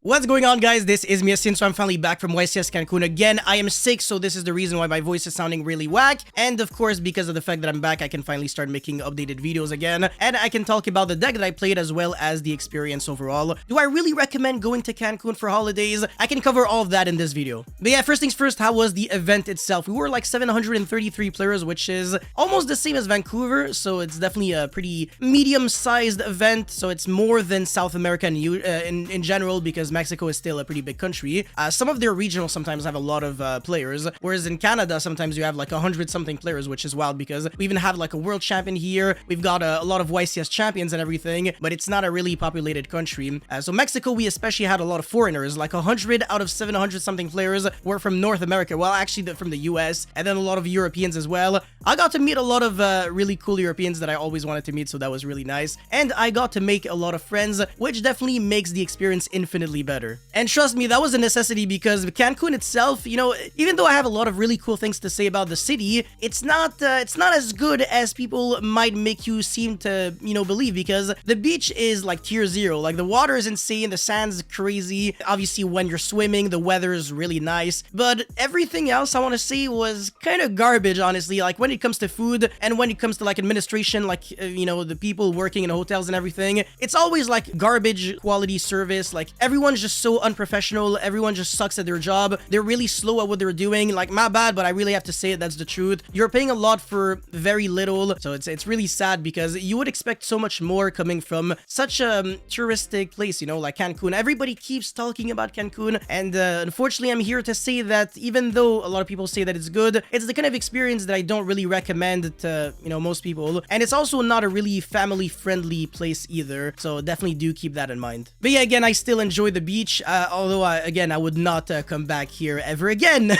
What's going on, guys? This is Miasin, so I'm finally back from YCS Cancun again. I am sick, so this is the reason why my voice is sounding really whack. And of course, because of the fact that I'm back, I can finally start making updated videos again. And I can talk about the deck that I played as well as the experience overall. Do I really recommend going to Cancun for holidays? I can cover all of that in this video. But yeah, first things first, how was the event itself? We were like 733 players, which is almost the same as Vancouver. So it's definitely a pretty medium-sized event. So it's more than South America in general, because Mexico is still a pretty big country. Some of their regionals sometimes have a lot of players, whereas in Canada, sometimes you have like 100-something players, which is wild because we even have like a world champion here. We've got a lot of YCS champions and everything, but it's not a really populated country. So Mexico, we especially had a lot of foreigners, like 100 out of 700-something players were from North America. Well, actually from the US, and then a lot of Europeans as well. I got to meet a lot of really cool Europeans that I always wanted to meet, so that was really nice. And I got to make a lot of friends, which definitely makes the experience infinitely better. And trust me, that was a necessity because Cancun itself, you know, even though I have a lot of really cool things to say about the city, it's not as good as people might make you seem to, you know, believe, because the beach is like tier 0. Like the water is insane, the sand's crazy. Obviously, when you're swimming, the weather is really nice, but everything else I want to say was kind of garbage, honestly. Like when it comes to food and when it comes to like administration, like you know, the people working in hotels and everything, it's always like garbage quality service. Like everyone's just so unprofessional, everyone just sucks at their job, they're really slow at what they're doing. Like, my bad, but I really have to say it, that's the truth. You're paying a lot for very little, so it's really sad because you would expect so much more coming from such a touristic place, you know, like Cancun. Everybody keeps talking about Cancun, and unfortunately I'm here to say that even though a lot of people say that it's good, it's the kind of experience that I don't really recommend to, you know, most people, and it's also not a really family-friendly place either, so definitely do keep that in mind. But yeah, again, I still enjoy the beach, although again, I would not come back here ever again.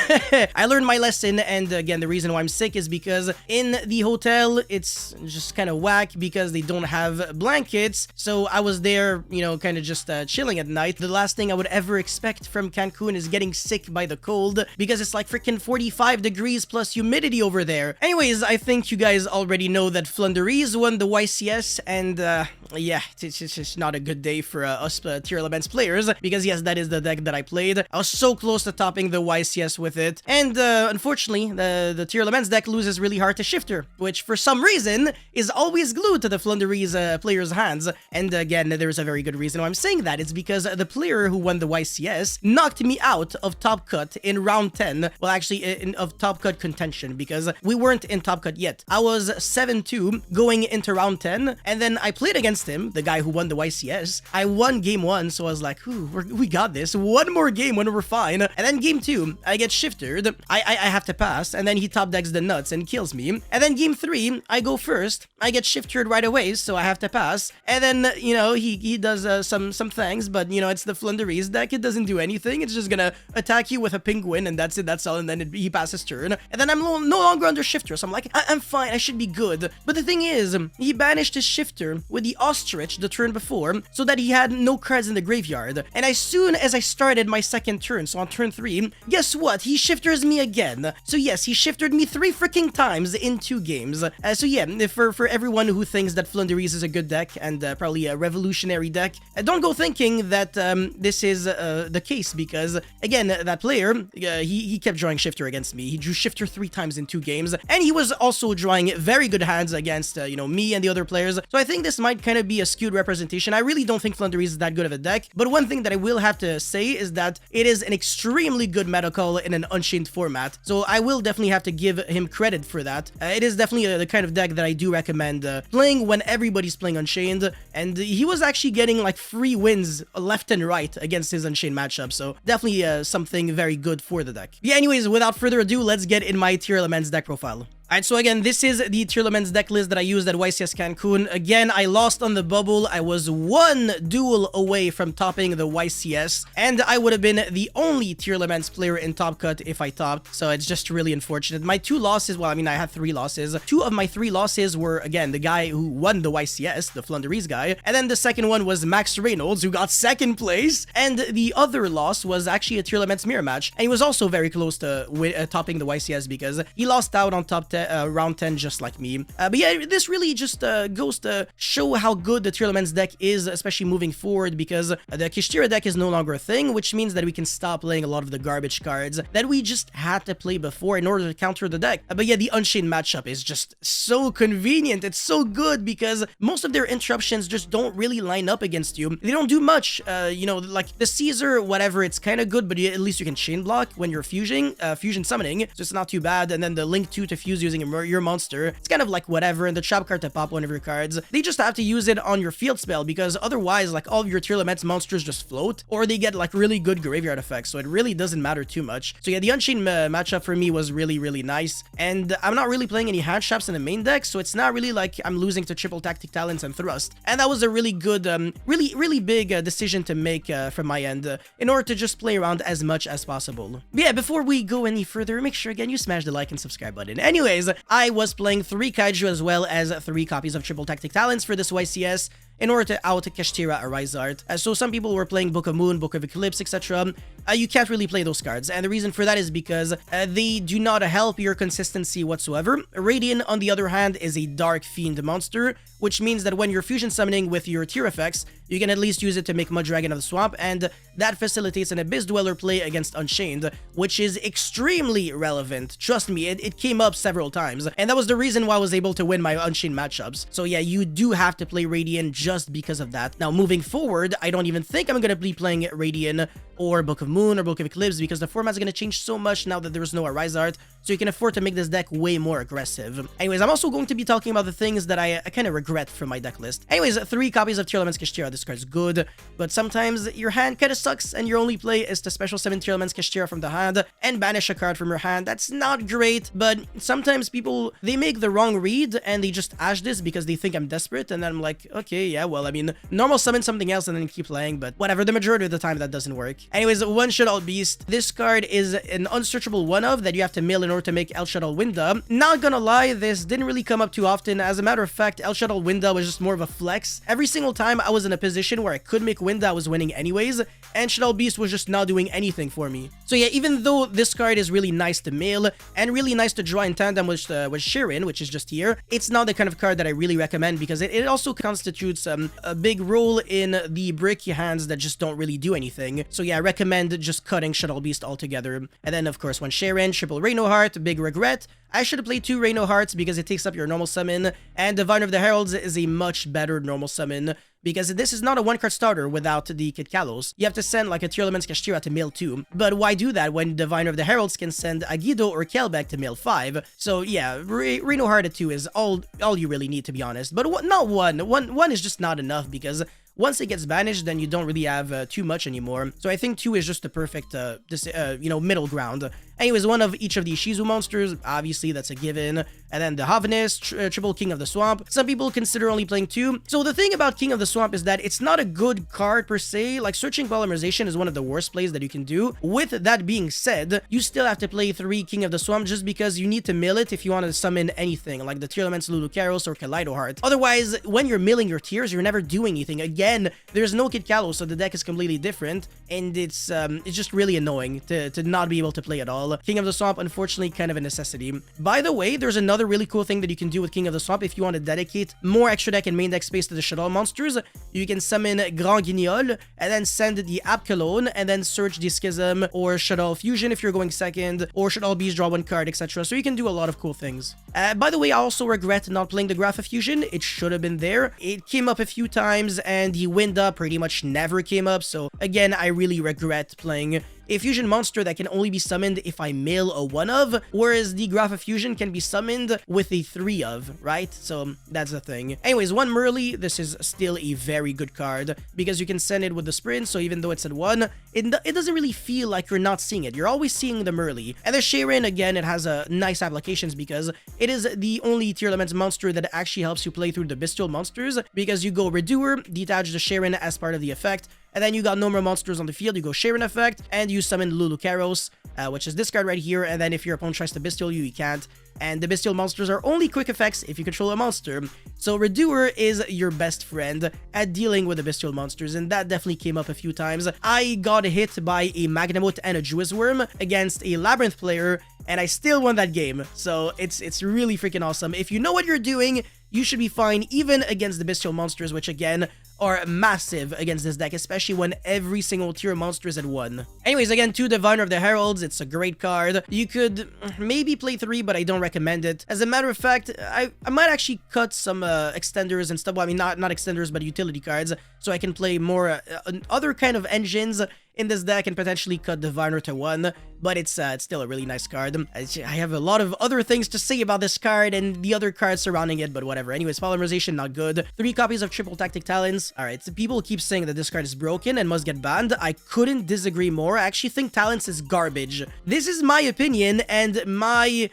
I learned my lesson, and again, the reason why I'm sick is because in the hotel, it's just kind of whack because they don't have blankets, so I was there, you know, kind of just chilling at night. The last thing I would ever expect from Cancun is getting sick by the cold, because it's like freaking 45 degrees plus humidity over there. Anyways, I think you guys already know that Floowandereeze won the YCS, and yeah, it's just not a good day for us tier elements players, because yes, that is the deck that I played. I was so close to topping the YCS with it, and unfortunately, the tier elements deck loses really hard to Shifter, which for some reason is always glued to the Floowandereeze player's hands. And again, there's a very good reason why I'm saying that. It's because the player who won the YCS knocked me out of top cut in round 10. Well, actually, of top cut contention, because we weren't in top cut yet. I was 7-2 going into round 10, and then I played against him, the guy who won the YCS. I won game 1, so I was like, ooh, we got this. One more game when we're fine. And then game 2, I get shifted. I have to pass, and then he top decks the nuts and kills me. And then game 3, I go first. I get shifted right away, so I have to pass. And then, you know, he does some things, but, you know, it's the Floowandereeze deck. It doesn't do anything. It's just gonna attack you with a penguin, and that's it. That's all. And then he passes turn. And then I'm no longer under shifter, so I'm like, I'm fine. I should be good. But the thing is, he banished his shifter with the ostrich the turn before, so that he had no cards in the graveyard. And as soon as I started my second turn, so on turn 3, guess what? He shifters me again. So yes, he shifted me 3 freaking times in 2 games. So yeah, for everyone who thinks that Floowandereeze is a good deck and probably a revolutionary deck, don't go thinking that this is the case, because again, that player, he kept drawing shifter against me. He drew shifter 3 times in 2 games, and he was also drawing very good hands against, you know, me and the other players. So I think this might kind of be a skewed representation. I really don't think Floowandereeze is that good of a deck, but one thing that I will have to say is that it is an extremely good meta call in an Unchained format, so I will definitely have to give him credit for that. It is definitely the kind of deck that I do recommend playing when everybody's playing Unchained, and he was actually getting like free wins left and right against his Unchained matchup, so definitely something very good for the deck. Yeah, anyways, without further ado, let's get in my tier elements deck profile. Alright, so again, this is the tier elements deck list that I used at YCS Cancun. Again, I lost on the bubble. I was 1 duel away from topping the YCS, and I would have been the only tier elements player in top cut if I topped, so it's just really unfortunate. My 2 losses, well, I mean, I had 3 losses. 2 of my 3 losses were, again, the guy who won the YCS, the Floowandereeze guy, and then the second one was Max Reynolds, who got 2nd place, and the other loss was actually a tier elements mirror match, and he was also very close to topping the YCS because he lost out on top 10 round 10 just like me. But yeah, this really just goes to show how good the Tier Elements deck is, especially moving forward, because the Kashtira deck is no longer a thing, which means that we can stop playing a lot of the garbage cards that we just had to play before in order to counter the deck. But yeah, the Unchained matchup is just so convenient. It's so good because most of their interruptions just don't really line up against you. They don't do much. You know, like the Caesar, whatever, it's kind of good, but at least you can chain block when you're fusion summoning, so it's not too bad. And then the Link 2 to fuse using your monster, it's kind of like whatever. And the trap card to pop one of your cards, they just have to use it on your field spell, because otherwise, like, all of your Tier Elements monsters just float, or they get like really good graveyard effects, so it really doesn't matter too much. So yeah, the Unchained matchup for me was really nice, and I'm not really playing any hand traps in the main deck, so it's not really like I'm losing to triple tactic talents and thrust. And that was a really good, really big decision to make from my end, in order to just play around as much as possible. But yeah, before we go any further, make sure again you smash the like and subscribe button. Anyways, I was playing 3 Kaiju as well as 3 copies of triple tactic talents for this YCS, in order to out Kashtira or Rizart. So some people were playing Book of Moon, Book of Eclipse, etc. You can't really play those cards, and the reason for that is because they do not help your consistency whatsoever. Radiant, on the other hand, is a Dark Fiend monster, which means that when you're fusion summoning with your tier effects, you can at least use it to make Mud Dragon of the Swamp, and that facilitates an Abyss Dweller play against Unchained, which is extremely relevant. Trust me, it came up several times, and that was the reason why I was able to win my Unchained matchups. So yeah, you do have to play Radiant just because of that. Now, moving forward, I don't even think I'm gonna be playing Radiant or Book of Moon or Book of Eclipse, because the format's gonna change so much now that there's no Arise Art, so you can afford to make this deck way more aggressive. Anyways, I'm also going to be talking about the things that I kind of regret from my deck list. Anyways, 3 copies of Tier Elements Kashtira. This card's good, but sometimes your hand kind of sucks and your only play is to special summon Tier Elements Kashtira from the hand and banish a card from your hand. That's not great, but sometimes people, they make the wrong read and they just ash this because they think I'm desperate, and then I'm like, okay, yeah, well, I mean, normal summon something else and then keep playing, but whatever, the majority of the time that doesn't work. Anyways, One Shot Beast. This card is an unsearchable one-of that you have to mill in order to make El Shadow Winda. Not gonna lie, this didn't really come up too often. As a matter of fact, El Shadow Winda was just more of a flex. Every single time I was in a position where I could make Winda, I was winning anyways, and Shadow Beast was just not doing anything for me. So yeah, even though this card is really nice to mill and really nice to draw in tandem with Shirin, which is just here, it's not the kind of card that I really recommend, because it also constitutes a big role in the bricky hands that just don't really do anything. So yeah, I recommend just cutting Shadow Beast altogether. And then of course, when Shirin, triple Reno Heart, big regret. I should have played 2 Reno Hearts because it takes up your normal summon, and Divine of the Heralds is a much better normal summon, because this is not a 1-card starter without the Kid Kalos. You have to send like a Tier Elements Kashtira to mill 2, but why do that when Divine of the Heralds can send Agido or Kelbeck to mill 5? So yeah, Reno Heart at 2 is all you really need, to be honest. But not 1. One is just not enough, because once it gets banished, then you don't really have too much anymore. So I think 2 is just the perfect, you know, middle ground. Anyways, one of each of the Shizu monsters, obviously that's a given. And then the Havnis, triple King of the Swamp. Some people consider only playing 2. So the thing about King of the Swamp is that it's not a good card per se. Like, Searching Polymerization is one of the worst plays that you can do. With that being said, you still have to play 3 King of the Swamp, just because you need to mill it if you want to summon anything, like the Tier Elements Lulu Karos or Kaleido Heart. Otherwise, when you're milling your tiers, you're never doing anything. Again, there's no Kid Kalos, so the deck is completely different, and it's just really annoying to not be able to play at all. King of the Swamp, unfortunately, kind of a necessity. By the way, there's another really cool thing that you can do with King of the Swamp if you want to dedicate more extra deck and main deck space to the Shadow monsters. You can summon Grand Guignol, and then send the App Cologne, and then search the Schism or Shadow Fusion if you're going second, or Shadow Beast, draw 1 card, etc. So you can do a lot of cool things. By the way, I also regret not playing the Graph of Fusion. It should have been there. It came up a few times, and the Winda pretty much never came up, so again, I really regret playing a fusion monster that can only be summoned if I mill a 1-of, whereas the Graph of Fusion can be summoned with a 3-of, right? So that's the thing. Anyways, 1 Merly, this is still a very good card, because you can send it with the sprint, so even though it's at 1, it doesn't really feel like you're not seeing it. You're always seeing the Merly. And the Shirin, again, it has nice applications, because it is the only Tier Elements monster that actually helps you play through the bestial monsters, because you go Redoer, detach the Shirin as part of the effect, and then you got no more monsters on the field, you go Shirin effect, and you summon Lulu Karos, which is this card right here, and then if your opponent tries to bestial you, you can't. And the bestial monsters are only quick effects if you control a monster. So Redoer is your best friend at dealing with the bestial monsters, and that definitely came up a few times. I got hit by a Magnemut and a Jewess Worm against a Labyrinth player, and I still won that game. So it's really freaking awesome. If you know what you're doing, you should be fine even against the bestial monsters, which again are massive against this deck, especially when every single tier monster is at 1. Anyways, again, 2 Diviner of the Heralds. It's a great card. You could maybe play 3, but I don't recommend it. As a matter of fact, I might actually cut some extenders and stuff. Well, I mean, not extenders, but utility cards, so I can play more other kind of engines in this deck and potentially cut Diviner to 1, but it's still a really nice card. I have a lot of other things to say about this card and the other cards surrounding it, but whatever. Anyways, Polymerization, not good. 3 copies of Triple Tactic Talons. Alright, so people keep saying that this card is broken and must get banned. I couldn't disagree more. I actually think Talons is garbage. This is my opinion and my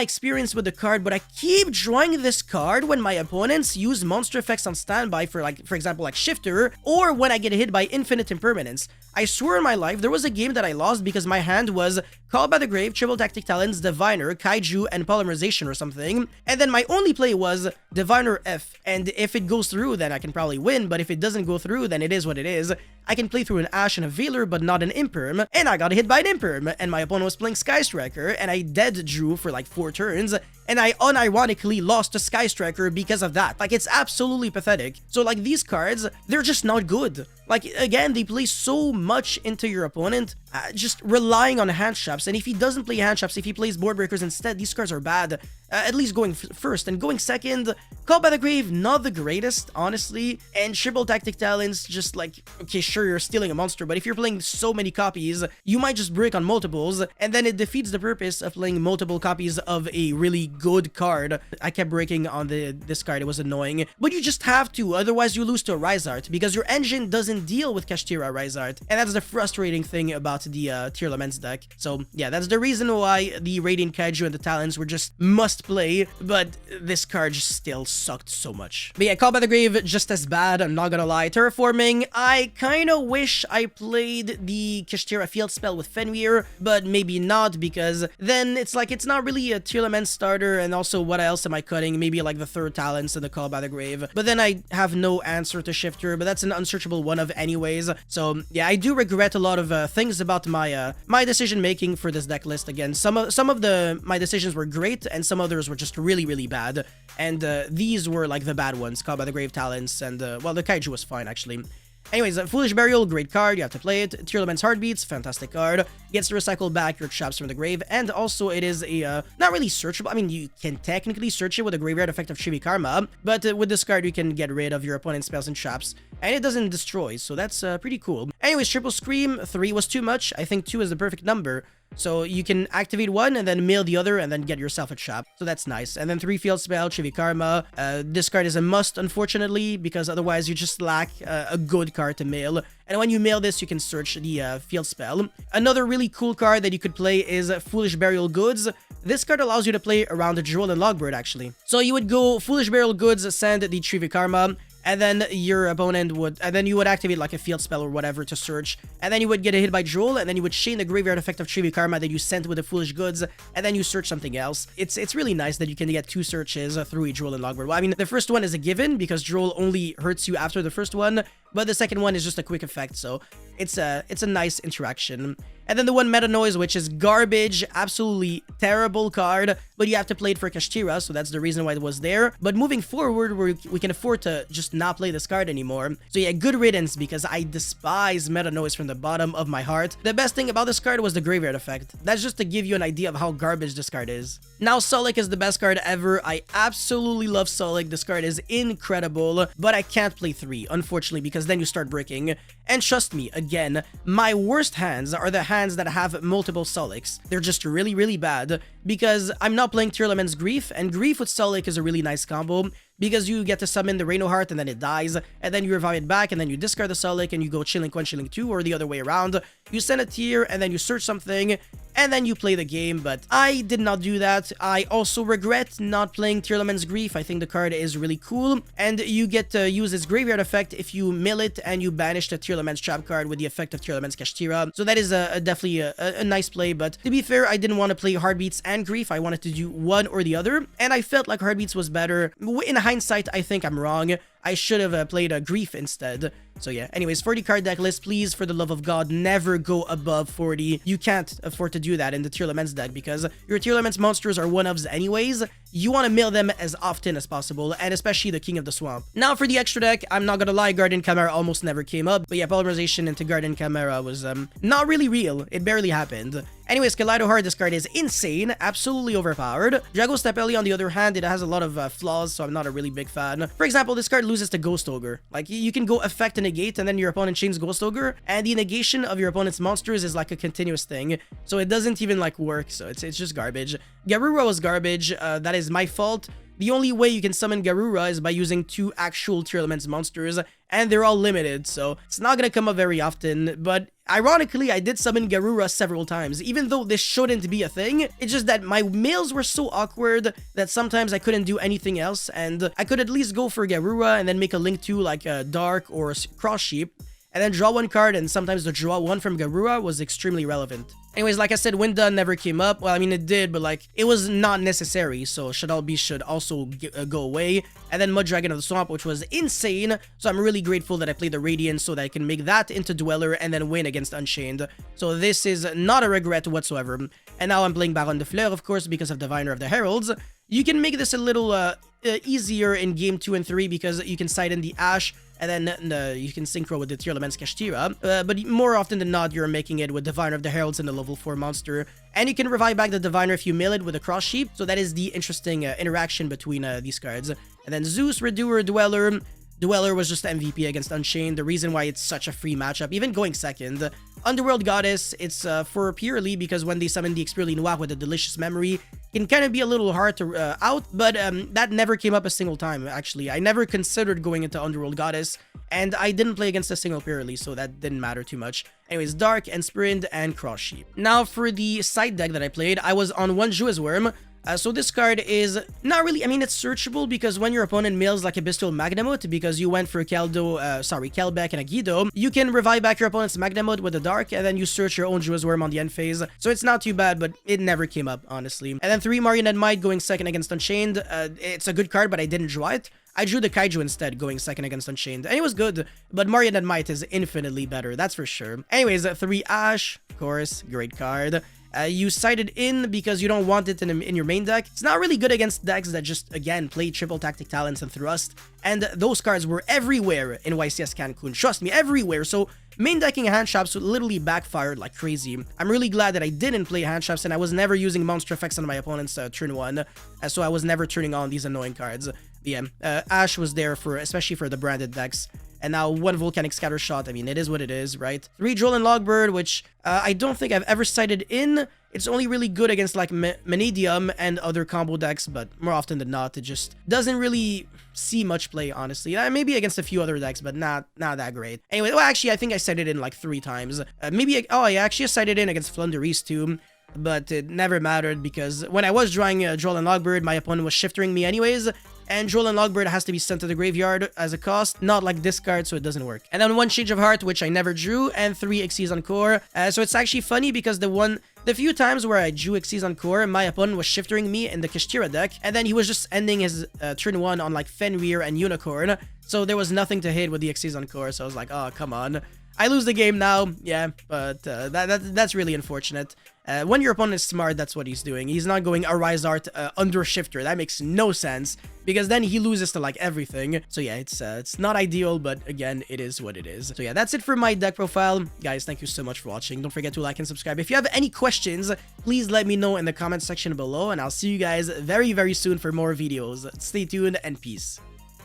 experience with the card, but I keep drawing this card when my opponents use monster effects on standby for example, like Shifter, or when I get hit by Infinite Impermanence. I swear in my life, there was a game that I lost because my hand was Call by the Grave, Triple Tactic Talons, Diviner, Kaiju, and Polymerization or something, and then my only play was Diviner F, and if it goes through, then I can probably win, but if it doesn't go through, then it is what it is. I can play through an Ash and a Veiler, but not an Imperm, and I got hit by an Imperm, and my opponent was playing Sky Striker, and I dead drew for like 4 turns, and I unironically lost to Sky Striker because of that. Like, it's absolutely pathetic. So, like, these cards, they're just not good. Like, again, they play so much into your opponent, just relying on hand traps. And if he doesn't play hand traps, if he plays board breakers instead, these cards are bad. At least going first. And going second, Call by the Grave, not the greatest, honestly. And Triple Tactic Talons, just like, okay, sure, you're stealing a monster, but if you're playing so many copies, you might just break on multiples, and then it defeats the purpose of playing multiple copies of a really good card. I kept breaking on this card, it was annoying. But you just have to, otherwise you lose to a Rise Art, because your engine doesn't deal with Kashtira Rise Art. And that's the frustrating thing about the Tier Laments deck. So yeah, that's the reason why the Radiant Kaiju and the Talons were just must play, but this card just still sucked so much. But yeah, Call by the Grave, just as bad, I'm not gonna lie. Terraforming, I kinda wish I played the Kashtira Field Spell with Fenrir, but maybe not, because then it's like, it's not really a Tier Lament starter, and also what else am I cutting? Maybe like the 3rd Talents and the Call by the Grave. But then I have no answer to Shifter, but that's an unsearchable one of anyways. So yeah, I do regret a lot of things about my my decision making for this deck list. Again, some of my decisions were great, and some others were just really bad, and these were like the bad ones. Call by the Grave, Talents, and well, the Kaiju was fine actually. Anyways, Foolish Burial, great card, you have to play it. Tier Lament's Heartbeats, fantastic card. Gets to recycle back your traps from the grave, and also it is a, not really searchable. I mean, you can technically search it with a graveyard effect of Chibi Karma, but with this card you can get rid of your opponent's spells and traps, and it doesn't destroy, so that's pretty cool. Anyways, Triple Scream, 3 was too much. I think 2 is the perfect number. So you can activate one and then mill the other and then get yourself a trap. So that's nice. And then 3 field spell, Chibi Karma. This card is a must, unfortunately, because otherwise you just lack a good card to mill. And when you mill this, you can search the field spell. Another really cool card that you could play is Foolish Burial Goods. This card allows you to play around the Jewel and Logbird, actually. So you would go Foolish Burial Goods, send the Chibi Karma, and then your opponent would, and then you would activate like a field spell or whatever to search, and then you would get a hit by Droll, and then you would chain the graveyard effect of Chibi Karma that you sent with the Foolish Goods, and then you search something else. It's really nice that you can get 2 searches through a Droll and Logbird. Well, I mean, the first one is a given because Droll only hurts you after the first one, but the second one is just a quick effect, so it's a nice interaction. And then the one Meta Noise, which is garbage, absolutely terrible card, but you have to play it for Kashtira, so that's the reason why it was there. But moving forward, we can afford to just not play this card anymore. So yeah, good riddance, because I despise Meta Noise from the bottom of my heart. The best thing about this card was the graveyard effect. That's just to give you an idea of how garbage this card is. Now, Solic is the best card ever. I absolutely love Solic. This card is incredible, but I can't play 3, unfortunately, because then you start breaking. And trust me, again, my worst hands are the hands that have multiple Solics. They're just really bad, because I'm not playing Tier Lament's Grief, and Grief with Solic is a really nice combo, because you get to summon the Reno Heart and then it dies, and then you revive it back, and then you discard the Solic and you go Chilling 1, Chilling 2, or the other way around. You send a tier, and then you search something, and then you play the game, but I did not do that. I also regret not playing Tier Lament's Grief. I think the card is really cool, and you get to use its graveyard effect if you mill it and you banish the Tier Lament's trap card with the effect of Tier Lament's Kashtira. So that is definitely a nice play, but to be fair, I didn't want to play Heartbeats and Grief. I wanted to do one or the other, and I felt like Heartbeats was better. In hindsight, I think I'm wrong. I should have played a Grief instead. So yeah, anyways, for the card deck list, please, for the love of God, never go above 40. You can't afford to do that in the Tier Laments deck because your Tier Laments monsters are one-ofs anyways. You want to mill them as often as possible, and especially the King of the Swamp. Now for the extra deck, I'm not gonna lie, Guardian Chimera almost never came up, but yeah, polymerization into Guardian Chimera was not really real. It barely happened. Anyways, Kaleido Heart, this card is insane, absolutely overpowered. Drago Stapeli, on the other hand, it has a lot of flaws, so I'm not a really big fan. For example, this card loses to Ghost Ogre. Like, you can go effect and negate, and then your opponent chains Ghost Ogre, and the negation of your opponent's monsters is like a continuous thing, so it doesn't even like work, so it's just garbage. Garura was garbage, that is my fault. The only way you can summon Garura is by using 2 actual Tier Elements monsters, and they're all limited, so it's not gonna come up very often, but ironically, I did summon Garura several times, even though this shouldn't be a thing. It's just that my mills were so awkward that sometimes I couldn't do anything else, and I could at least go for Garura and then make a link to like a Dark or a Cross Sheep, and then draw 1 card, and sometimes the draw 1 from Garura was extremely relevant. Anyways, like I said, Winda never came up. Well, I mean, it did, but like, it was not necessary, so Shadal Beast should also go away. And then Mud Dragon of the Swamp, which was insane, so I'm really grateful that I played the Radiance so that I can make that into Dweller and then win against Unchained. So this is not a regret whatsoever. And now I'm playing Baron de Fleur, of course, because of Diviner of the Heralds. You can make this a little easier in game 2 and 3 because you can side in the Ash, and then you can synchro with the Tier Elements Kashtira, but more often than not, you're making it with Diviner of the Heralds and the level 4 monster, and you can revive back the Diviner if you mill it with a Cross Sheep, so that is the interesting interaction between these cards. And then Zeus, Redoer, Dweller. Dweller was just the MVP against Unchained, the reason why it's such a free matchup, even going second. Underworld Goddess, it's for purely because when they summon the Expirly Noir with a Delicious Memory, it can kind of be a little hard to out, but that never came up a single time, actually. I never considered going into Underworld Goddess, and I didn't play against a single purely, so that didn't matter too much. Anyways, Dark, and Sprint, and Cross Sheep. Now for the side deck that I played, I was on 1 Joueuse Worm. So this card is not really, I mean, it's searchable because when your opponent mills like a Bestial Magnamut, because you went for Kelbeck and a Guido, you can revive back your opponent's Magnamut with a Dark, and then you search your own Joueuse Worm on the end phase. So it's not too bad, but it never came up, honestly. And then 3 Marionette Might going second against Unchained. It's a good card, but I didn't draw it. I drew the Kaiju instead, going second against Unchained, and it was good, but Marionette Might is infinitely better, that's for sure. Anyways, 3 Ash, of course, great card. You sided in because you don't want it in your main deck. It's not really good against decks that just, again, play triple Tactic Talents and Thrust, and those cards were everywhere in YCS Cancun. Trust me, everywhere. So main decking hand traps literally backfired like crazy. I'm really glad that I didn't play hand traps, and I was never using monster effects on my opponent's turn 1, so I was never turning on these annoying cards. Yeah, Ash was there for, especially for the branded decks. And now 1 Volcanic Scatter Shot, I mean, it is what it is, right? 3 Droll and Logbird, which I don't think I've ever sided in. It's only really good against like Manadium and other combo decks, but more often than not, it just doesn't really see much play, honestly. Maybe against a few other decks, but not that great. Anyway, well, actually, I think I sided in like 3 times. I actually sided in against Floowandereeze too, but it never mattered because when I was drawing Droll and Logbird, my opponent was shiftering me anyways, and Droll and Logbird has to be sent to the graveyard as a cost, not like this card, so it doesn't work. And then 1 Change of Heart, which I never drew, and 3 Xyz Encore. So it's actually funny because the few times where I drew Xyz Encore, my opponent was shiftering me in the Kashtira deck, and then he was just ending his turn 1 on like Fenrir and Unicorn, so there was nothing to hit with the Xyz Encore, so I was like, oh, come on. I lose the game now, yeah, but that's really unfortunate. When your opponent is smart, that's what he's doing. He's not going Arise Art under Shifter. That makes no sense, because then he loses to like everything. So yeah, it's not ideal, but again, it is what it is. So yeah, that's it for my deck profile. Guys, thank you so much for watching. Don't forget to like and subscribe. If you have any questions, please let me know in the comment section below, and I'll see you guys very, very soon for more videos. Stay tuned, and peace.